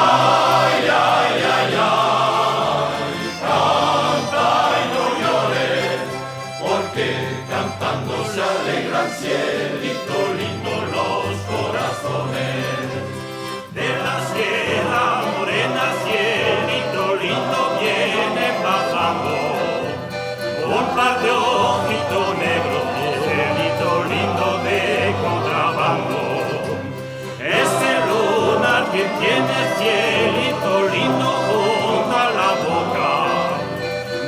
Ay, ay, ay, ay, canta y no llores, porque cantando se alegran cielito lindo los corazones. De la sierra morena, cielito lindo viene pasando, un par de ojitos negros, cielito lindo de contrabando. Ese lunar que tiene cielito lindo junto a la boca,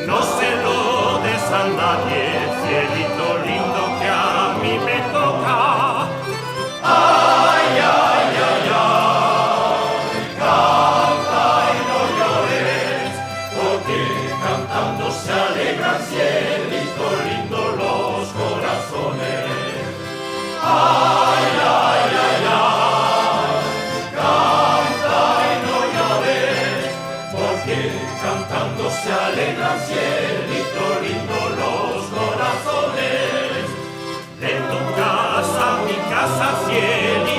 no se lo des a nadie, cielito lindo que a mí me toca. Ay, ay, ay, ay, canta y no llores, porque cantando se alegran cielito lindo los corazones. Ay, ay, ay, ay, canta y no llores, porque cantando se alegran cielito lindo los corazones. De tu casa, mi casa, cielo.